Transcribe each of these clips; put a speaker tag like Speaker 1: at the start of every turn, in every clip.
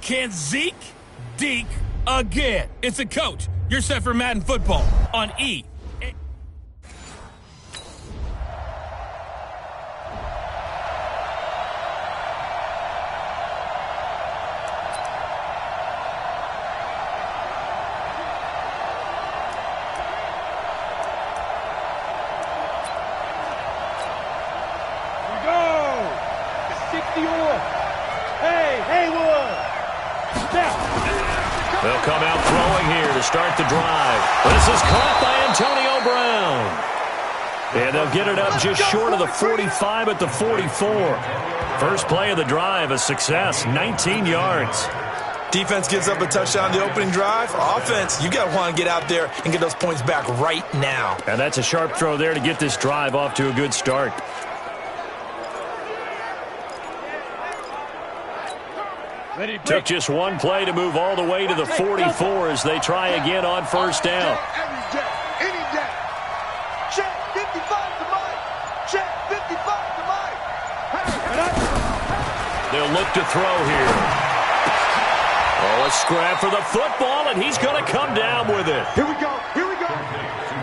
Speaker 1: Can Zeke deke again? It's a coach. You're set for Madden Football on E.
Speaker 2: They'll come out throwing here to start the drive. This is caught by Antonio Brown. And they'll get it up just short of the 45 at the 44. First play of the drive, a success, 19 yards.
Speaker 3: Defense gives up a touchdown the opening drive. Offense, you got to want to get out there and get those points back right now.
Speaker 2: And that's a sharp throw there to get this drive off to a good start. Took just one play to move all the way to the 44 as they try again on first down. They'll look to throw here. Oh, a scrap for the football, and he's going to come down with it.
Speaker 4: Here we go. Here we go.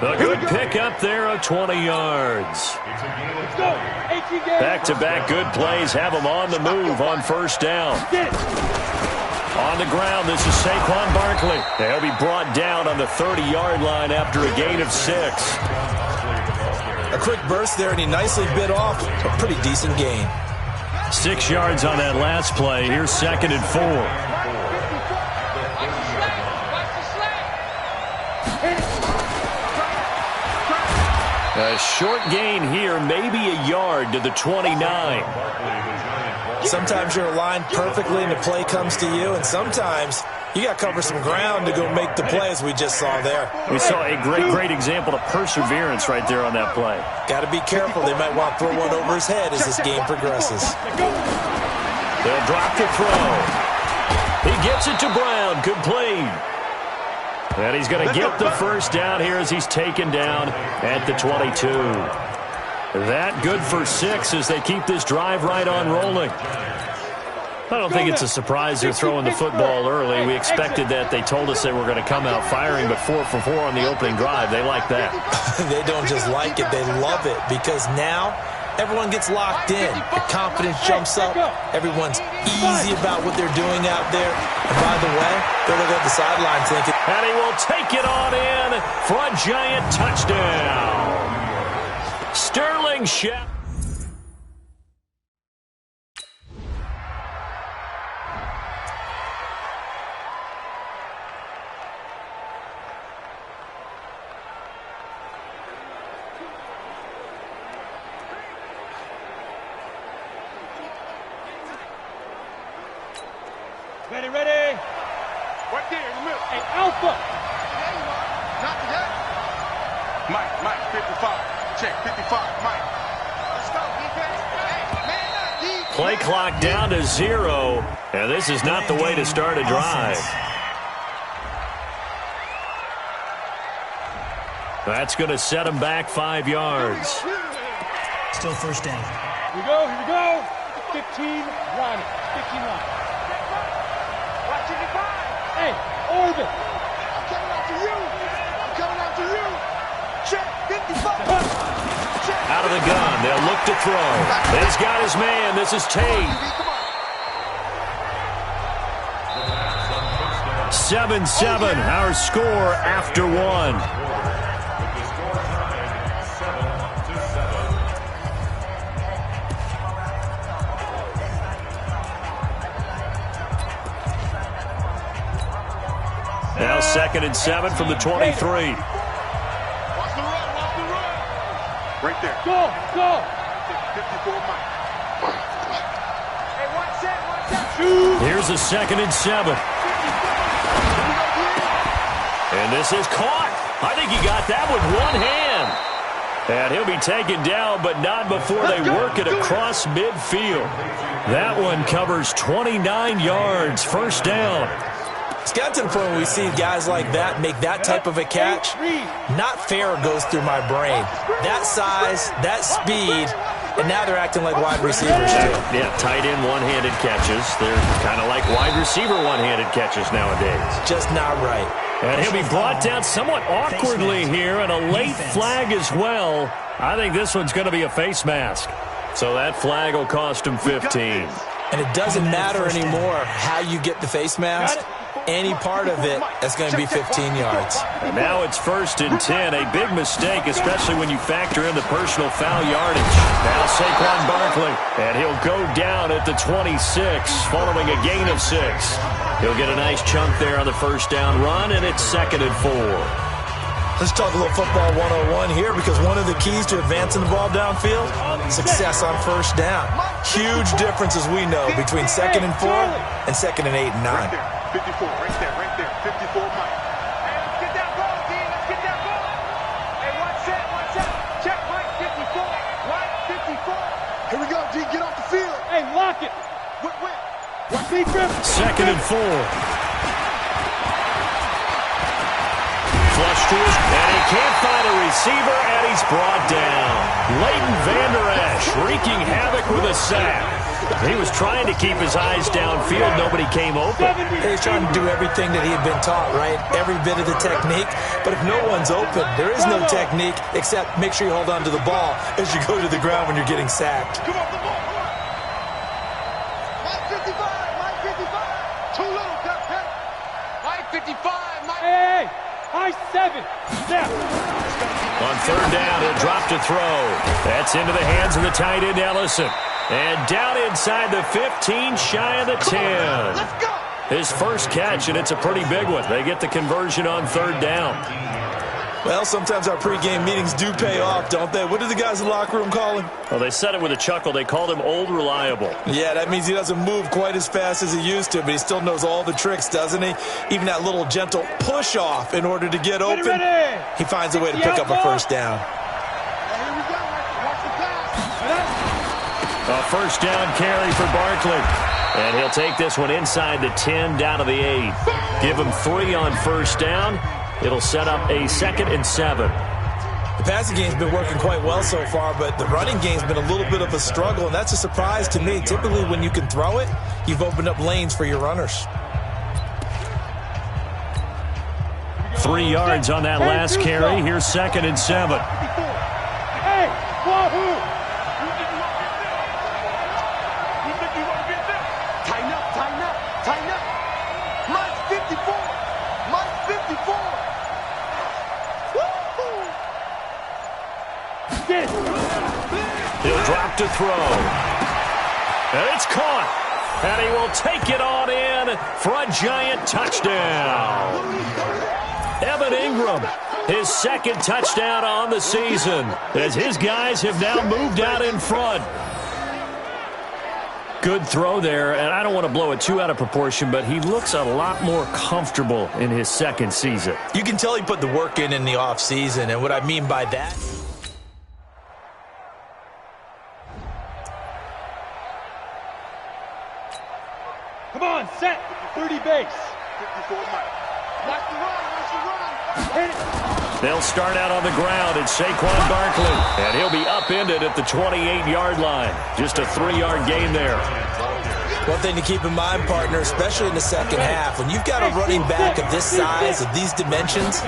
Speaker 2: A good pickup there of 20 yards.
Speaker 4: Let's go.
Speaker 2: Back-to-back good plays have him on the move on first down. On the ground, this is Saquon Barkley. He'll be brought down on the 30-yard line after a gain of 6.
Speaker 3: A quick burst there, and he nicely bit off a pretty decent gain.
Speaker 2: 6 yards on that last play. Here's 2nd and 4. A short gain here, maybe a yard to the 29.
Speaker 3: Sometimes you're aligned perfectly and the play comes to you, and sometimes you got to cover some ground to go make the play, as we just saw there.
Speaker 2: We saw a great example of perseverance right there on that play.
Speaker 3: Got to be careful. They might want to throw one over his head as this game progresses.
Speaker 2: They'll drop the throw. He gets it to Brown. Complete. And he's going to get the first down here as he's taken down at the 22. That good for 6 as they keep this drive right on rolling. I don't think it's a surprise they're throwing the football early. We expected that. They told us they were going to come out firing, but 4 for 4 on the opening drive. They like that.
Speaker 3: They don't just like it. They love it because now everyone gets locked in. The confidence jumps up. Everyone's easy about what they're doing out there. And by the way, they're looking at the sideline thinking.
Speaker 2: And he will take it on in for a giant touchdown. Sterling Shep.
Speaker 4: Ready. Right there in the middle. Hey, Alpha. Not yet. Mike, 55. Check, 55, Mike. Let's go, defense. Hey, man, defense.
Speaker 2: Play clock down to 0, and this is not the way to start a drive. That's going to set him back 5 yards.
Speaker 5: Still first down.
Speaker 4: Here we go. 15, run. 15, run. Hey, Orbit. I'm coming after you. Check, 55. Check.
Speaker 2: Out of the gun. They'll look to throw. He's got his man. This is Tate. 7-7, our score after 1. Now 2nd and 7 from the 23.
Speaker 4: Watch the run. Right there. Go. 54, Mike. Hey, watch that.
Speaker 2: Here's a 2nd and 7. And this is caught. I think he got that with one hand. And he'll be taken down, but not before they work it across midfield. That one covers 29 yards. First down.
Speaker 3: It's got to the point where we see guys like that make that type of a catch. Not fair goes through my brain. That size, that speed, and now they're acting like wide receivers too.
Speaker 2: Yeah, tight end one-handed catches. They're kind of like wide receiver one-handed catches nowadays.
Speaker 3: Just not right.
Speaker 2: And he'll be brought down somewhat awkwardly here, and a late flag as well. I think this one's going to be a face mask. So that flag will cost him 15.
Speaker 3: And it doesn't matter anymore how you get the face mask. Any part of it, that's going to be 15 yards.
Speaker 2: And now it's 1st and 10. A big mistake, especially when you factor in the personal foul yardage. Now Saquon Barkley, and he'll go down at the 26 following a gain of 6. He'll get a nice chunk there on the first down run, and it's 2nd and 4.
Speaker 3: Let's talk a little football 101 here, because one of the keys to advancing the ball downfield, success on first down. Huge difference, as we know, between 2nd and 4 and 2nd and 8 and 9.
Speaker 4: 54, right there, 54, Mike. Hey, let's get that ball, D, let's get that ball. Hey, watch that, check Mike, 54, right, 54. Here we go, D, get off the field. Hey, lock it. Wait. Watch me, Griff.
Speaker 2: 2nd and 4. Flush to his, and he can't find a receiver, and he's brought down. Leighton Vander Esch wreaking havoc with a sack. He was trying to keep his eyes downfield. Nobody came open.
Speaker 3: He's trying to do everything that he had been taught, right? Every bit of the technique. But if no one's open, there is no technique except make sure you hold on to the ball as you go to the ground when you're getting sacked.
Speaker 4: Come on, come on. Mike 55, Mike 55. Too little, Duck Pep. Mike 55, Mike. Hey, high 7. Step.
Speaker 2: On 3rd down, he'll drop to throw. That's into the hands of the tight end, Ellison. And down inside the 15, shy of the 10.
Speaker 4: Let's go.
Speaker 2: His first catch, and it's a pretty big one. They get the conversion on 3rd down.
Speaker 3: Well, sometimes our pregame meetings do pay off, don't they? What do the guys in the locker room call him?
Speaker 2: Well, they said it with a chuckle. They called him Old Reliable.
Speaker 3: Yeah, that means he doesn't move quite as fast as he used to, but he still knows all the tricks, doesn't he? Even that little gentle push-off in order to get open.
Speaker 4: Ready.
Speaker 3: He finds a way to pick up a first down.
Speaker 4: Here we go. Watch the pass.
Speaker 2: A first down carry for Barkley. And he'll take this one inside the 10, down to the 8. Give him 3 on first down. It'll set up a 2nd and 7.
Speaker 3: The passing game's been working quite well so far, but the running game's been a little bit of a struggle, and that's a surprise to me. Typically, when you can throw it, you've opened up lanes for your runners.
Speaker 2: 3 yards on that last carry. Here's 2nd and 7.
Speaker 4: Hey, wahoo! Tighten up. Mike 54. Mike 54. Woo-hoo. Get it.
Speaker 2: He'll drop to throw. And it's caught. And he will take it on in for a giant touchdown. Evan Ingram, his 2nd touchdown on the season, as his guys have now moved out in front. Good throw there, and I don't want to blow it too out of proportion, but he looks a lot more comfortable in his 2nd season.
Speaker 3: You can tell he put the work in the offseason, and what I mean by that...
Speaker 4: Come on, set. 30 base. 54 Mike. Watch the run. Hit it.
Speaker 2: They'll start out on the ground. It's Saquon Barkley, and he'll be upended at the 28-yard line. Just a 3-yard gain there.
Speaker 3: One thing to keep in mind, partner, especially in the second half, when you've got a running back of this size, of these dimensions,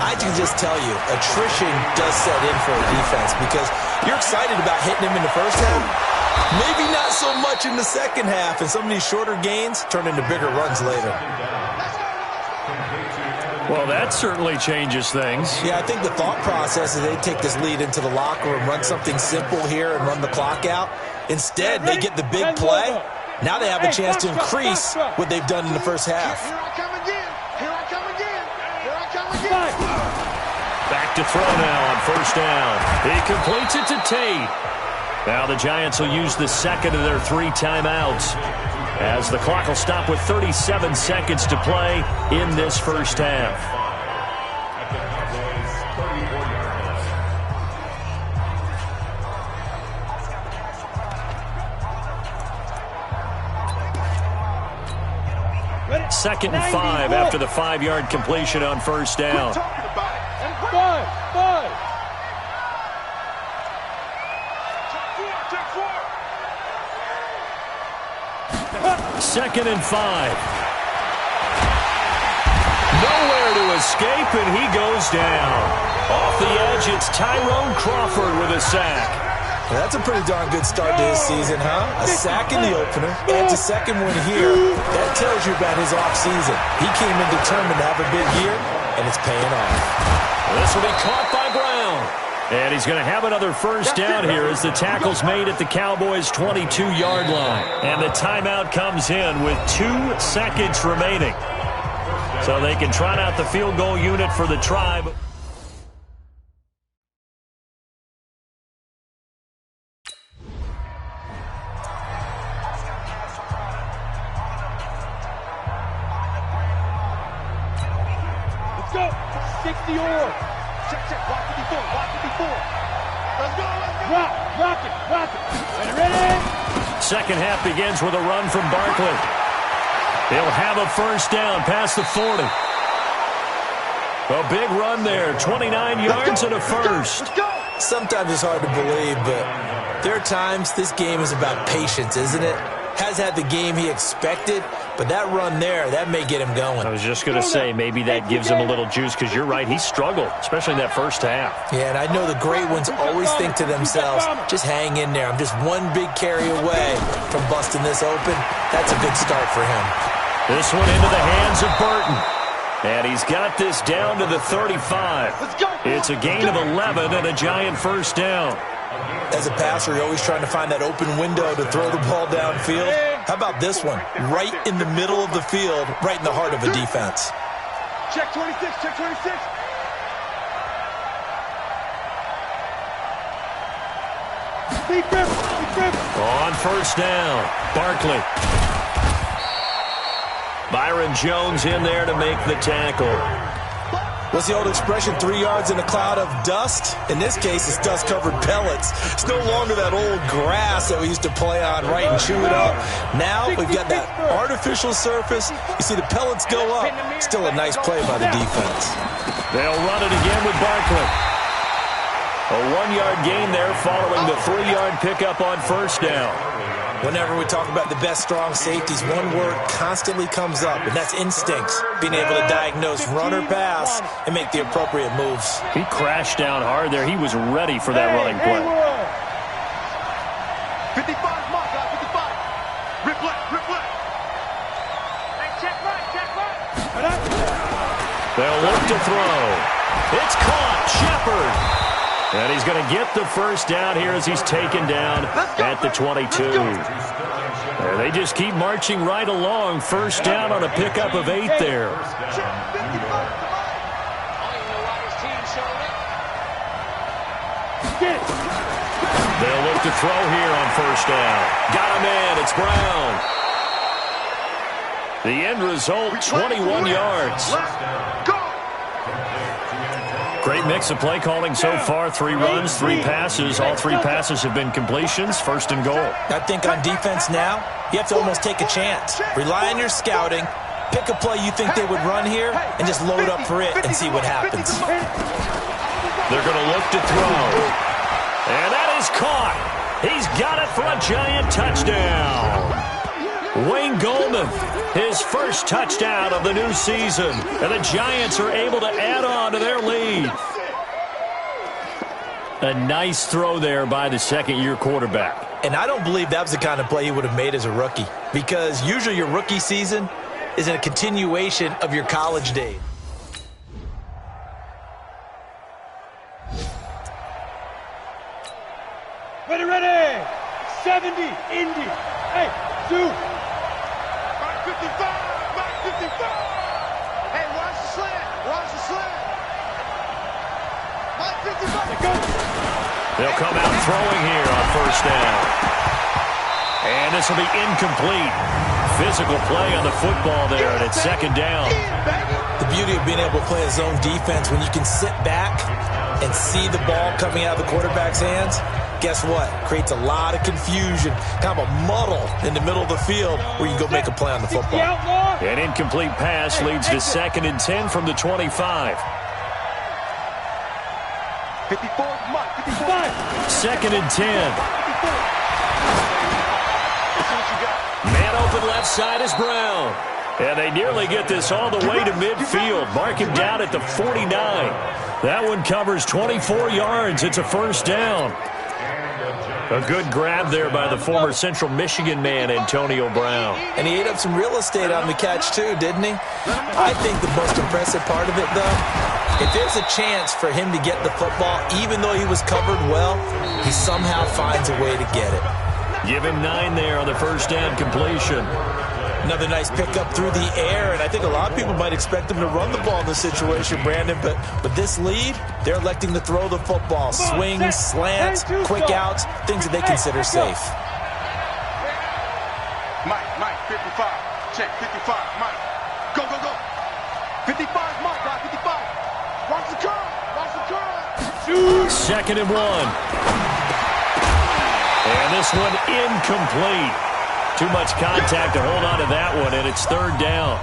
Speaker 3: I can just tell you, attrition does set in for a defense, because you're excited about hitting him in the first half, maybe not so much in the second half, and some of these shorter gains turn into bigger runs later.
Speaker 2: Well, that certainly changes things.
Speaker 3: Yeah, I think the thought process is they take this lead into the locker room, run something simple here, and run the clock out. Instead, they get the big play. Now they have a chance to increase what they've done in the first half.
Speaker 4: Here I come again. Here I come again. Here I come again.
Speaker 2: Back to throw now on first down. He completes it to Tate. Now the Giants will use the 2nd of their 3 timeouts, as the clock will stop with 37 seconds to play in this first half. Second and 5 after the 5-yard completion on first down. 2nd and 5. Nowhere to escape, and he goes down. Off the edge, it's Tyrone Crawford with a sack.
Speaker 3: Well, that's a pretty darn good start to his season, huh? A sack in the opener, adds a second one here. That tells you about his offseason. He came in determined to have a big year, and it's paying off.
Speaker 2: This will be caught by Brown. And he's going to have another first down here as the tackle's made at the Cowboys' 22-yard line. And the timeout comes in with 2 seconds remaining. So they can trot out the field goal unit for the Tribe.
Speaker 4: Let's go. 60 or. Check. Block 54. Block 54. Let's go. Rock it. Ready?
Speaker 2: Second half begins with a run from Barkley. They'll have a first down past the 40. A big run there, 29 yards and a first.
Speaker 3: Sometimes it's hard to believe, but there are times this game is about patience, isn't it? Has had the game he expected, but that run there, that may get him going.
Speaker 2: I was just going to say, maybe that gives him a little juice, because you're right, he struggled, especially in that first half.
Speaker 3: Yeah, and I know the great ones always think to themselves, just hang in there. I'm just one big carry away from busting this open. That's a good start for him.
Speaker 2: This one into the hands of Burton. And he's got this down to the 35. It's a gain of 11 and a giant first down.
Speaker 3: As a passer, you're always trying to find that open window to throw the ball downfield. How about this one? Right in the middle of the field, right in the heart of a defense.
Speaker 4: Check 26. Deep grip.
Speaker 2: On first down, Barkley. Byron Jones in there to make the tackle.
Speaker 3: What's the old expression, 3 yards in a cloud of dust? In this case, it's dust-covered pellets. It's no longer that old grass that we used to play on, right, and chew it up. Now we've got that artificial surface. You see the pellets go up. Still a nice play by the defense.
Speaker 2: They'll run it again with Barkley. A 1-yard gain there following the 3-yard pickup on first down.
Speaker 3: Whenever we talk about the best strong safeties, one word constantly comes up, and that's instincts. Being able to diagnose run or pass and make the appropriate moves.
Speaker 2: He crashed down hard there. He was ready for that running play.
Speaker 4: 55, mark out, 55. Rip left. Hey, check right.
Speaker 2: They'll look to throw. It's caught. Shepard. And he's going to get the first down here as he's taken down at the 22. And they just keep marching right along. First down on a pickup of 8 there. They'll look to throw here on first down. Got a man. It's Brown. The end result, 21 yards. Great mix of play calling so far. 3 runs, 3 passes. All 3 passes have been completions. First and goal.
Speaker 3: I think on defense now, you have to almost take a chance. Rely on your scouting. Pick a play you think they would run here and just load up for it and see what happens.
Speaker 2: They're going to look to throw. And that is caught. He's got it for a giant touchdown. Wayne Goldman, his first touchdown of the new season. And the Giants are able to add on to their lead. A nice throw there by the second-year quarterback.
Speaker 3: And I don't believe that was the kind of play he would have made as a rookie. Because usually your rookie season is a continuation of your college days.
Speaker 4: Ready. 70, Indy. Hey, 2. Mark 55. Hey, watch the slant. Mark 55. Go.
Speaker 2: They'll come out throwing here on first down. And this will be incomplete. Physical play on the football there, and it's second down.
Speaker 3: The beauty of being able to play a zone defense when you can sit back and see the ball coming out of the quarterback's hands, guess what? Creates a lot of confusion, kind of a muddle in the middle of the field where you can go make a play on the football.
Speaker 2: An incomplete pass leads to 2nd and 10 from the 25.
Speaker 4: 54, Mike, 55.
Speaker 2: 2nd and 10.
Speaker 4: Let's see what you got.
Speaker 2: Man open left side is Brown. And they nearly get this all the way to midfield. Mark him down at the 49. That one covers 24 yards. It's a first down. A good grab there by the former Central Michigan man, Antonio Brown.
Speaker 3: And he ate up some real estate on the catch, too, didn't he? I think the most impressive part of it, though, if there's a chance for him to get the football, even though he was covered well, he somehow finds a way to get it.
Speaker 2: Give him 9 there on the first down completion.
Speaker 3: Another nice pickup through the air, and I think a lot of people might expect him to run the ball in this situation, Brandon, but with this lead, they're electing to throw the football. Swings, slants, quick outs, things that they consider safe.
Speaker 4: Mike, 55. Check, 55, Mike. Go, go, go. 55, Mike, 55. Watch the curve.
Speaker 2: Second and 1. And this one incomplete. Too much contact to hold on to that one, and it's third down.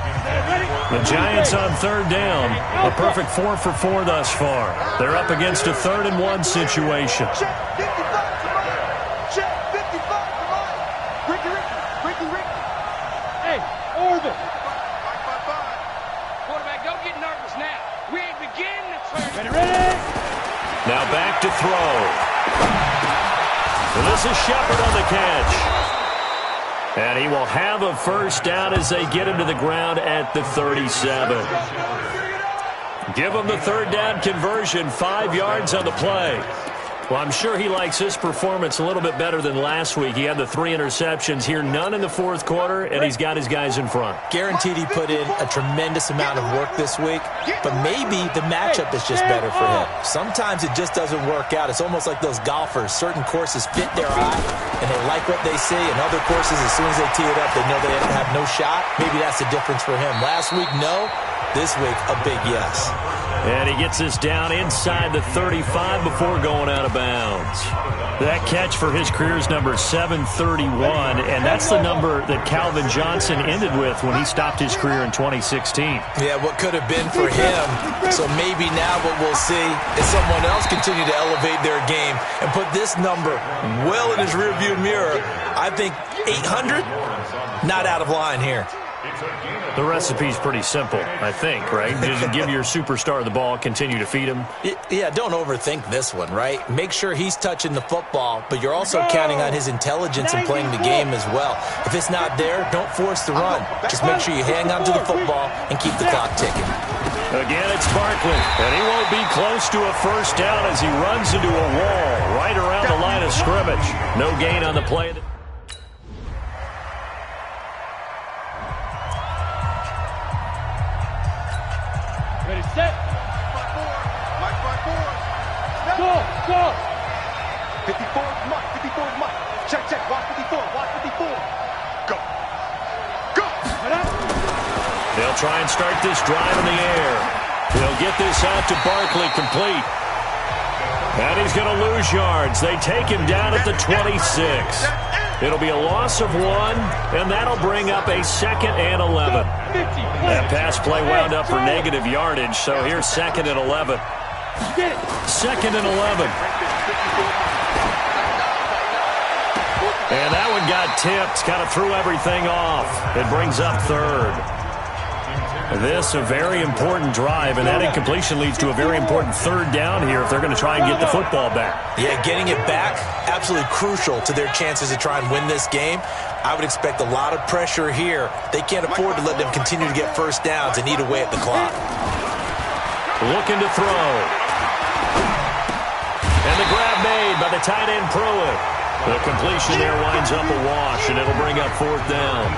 Speaker 2: The Giants on third down. A perfect 4 for 4 thus far. They're up against a 3rd and 1 situation.
Speaker 4: Check, 55 to Mike. Check, 55 to Mike. Ricky.
Speaker 6: Hey, Orville.
Speaker 4: 5.
Speaker 6: Quarterback, don't get nervous now. We ain't beginning the turn. Ready?
Speaker 2: Now back to throw. And this is Shepard on the catch. And he will have a first down as they get him to the ground at the 37. Give him the third down conversion, 5 yards on the play. Well, I'm sure he likes his performance a little bit better than last week. He had the 3 interceptions here, none in the fourth quarter, and he's got his guys in front.
Speaker 3: Guaranteed he put in a tremendous amount of work this week, but maybe the matchup is just better for him. Sometimes it just doesn't work out. It's almost like those golfers. Certain courses fit their eye, and they like what they see, and other courses, as soon as they tee it up, they know they have no shot. Maybe that's the difference for him. Last week, no. This week, a big yes.
Speaker 2: And he gets this down inside the 35 before going out of bounds. That catch for his career is number 731, and that's the number that Calvin Johnson ended with when he stopped his career in 2016.
Speaker 3: Yeah, what could have been for him. So maybe now what we'll see is someone else continue to elevate their game and put this number well in his rearview mirror. I think 800, not out of line here.
Speaker 2: The recipe's pretty simple, I think, right? Just give your superstar the ball, continue to feed him.
Speaker 3: Yeah, don't overthink this one, right? Make sure he's touching the football, but you're also counting on his intelligence in playing the game as well. If it's not there, don't force the run. Just make sure you hang on to the football and keep the clock ticking.
Speaker 2: Again, it's Barkley, and he won't be close to a first down as he runs into a wall right around the line of scrimmage. No gain on the play.
Speaker 6: Ready, set.
Speaker 4: Mike, 5-4.
Speaker 6: Go.
Speaker 4: 54 is Mike. Check. Watch 54. Go.
Speaker 2: They'll try and start this drive in the air. They'll get this out to Barkley, complete. And he's going to lose yards. They take him down at the 26. It'll be a loss of 1, and that'll bring up a 2nd and 11. That pass play wound up for negative yardage, so here's 2nd and 11. 2nd and 11. And that one got tipped, kind of threw everything off. It brings up 3rd. This a very important drive, and that incompletion leads to a very important 3rd down here if they're going to try and get the football back.
Speaker 3: Yeah, getting it back, absolutely crucial to their chances to try and win this game. I would expect a lot of pressure here. They can't afford to let them continue to get first downs and eat away at the clock.
Speaker 2: Looking to throw. And the grab made by the tight end Pruitt. The completion there winds up a wash, and it'll bring up 4th down.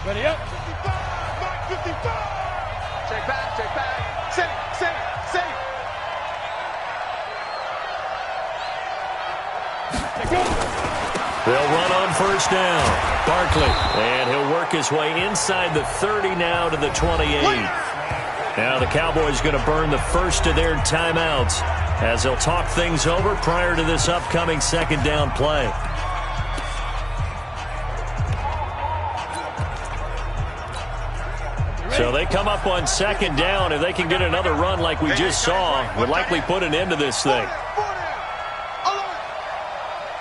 Speaker 6: Ready up.
Speaker 4: 55. Mike, 55. Check back. Save.
Speaker 2: They'll run on first down. Barkley, and he'll work his way inside the 30 now to the 28. Now the Cowboys going to burn the first of their timeouts as they'll talk things over prior to this upcoming 2nd down play. So they come up on second down. If they can get another run like we just saw, would likely put an end to this thing.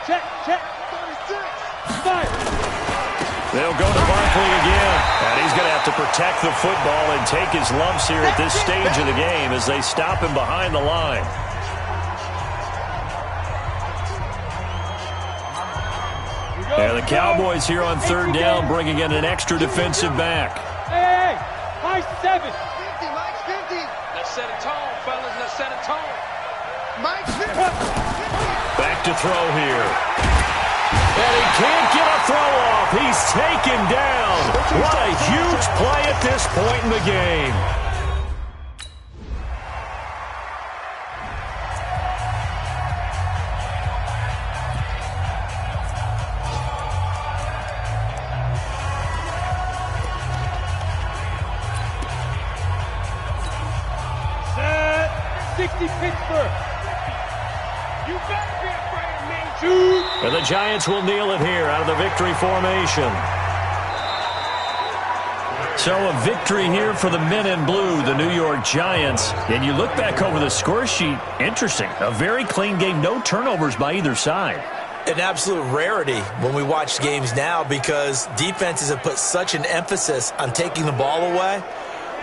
Speaker 6: Check. Fire.
Speaker 2: They'll go to Barkley again. And he's going to have to protect the football and take his lumps here at this stage of the game as they stop him behind the line. And the Cowboys here on third down bringing in an extra defensive back.
Speaker 6: Hey, high 7.
Speaker 4: 50, Mike's 50.
Speaker 6: Let's set a tone, fellas. Let's set a tone.
Speaker 4: Mike's 50.
Speaker 2: Back to throw here. And he can't get a throw off. He's taken down. What a huge play at this point in the game.
Speaker 6: Set. 60 Pittsburgh. You better be afraid of me, dude.
Speaker 2: And the Giants will kneel it here out of the victory formation. So a victory here for the men in blue, the New York Giants. And you look back over the score sheet, interesting. A very clean game, no turnovers by either side.
Speaker 3: An absolute rarity when we watch games now because defenses have put such an emphasis on taking the ball away.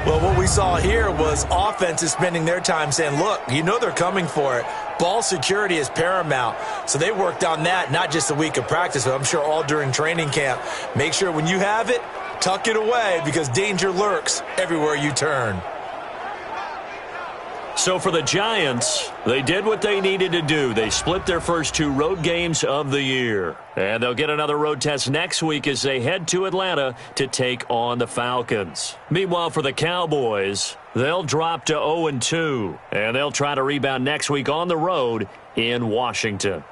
Speaker 3: Well, what we saw here was offenses spending their time saying, look, you know they're coming for it. Ball security is paramount. So they worked on that, not just a week of practice, but I'm sure all during training camp. Make sure when you have it, tuck it away because danger lurks everywhere you turn.
Speaker 2: So for the Giants, they did what they needed to do. They split their first 2 road games of the year. And they'll get another road test next week as they head to Atlanta to take on the Falcons. Meanwhile, for the Cowboys, they'll drop to 0-2. And they'll try to rebound next week on the road in Washington.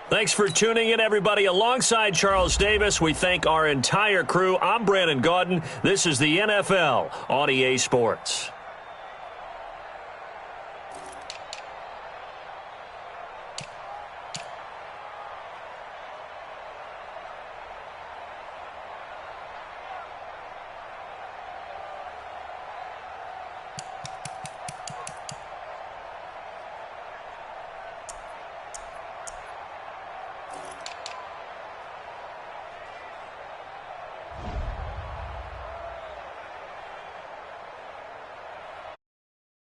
Speaker 2: Thanks for tuning in, everybody. Alongside Charles Davis, we thank our entire crew. I'm Brandon Gaudin. This is the NFL on EA Sports.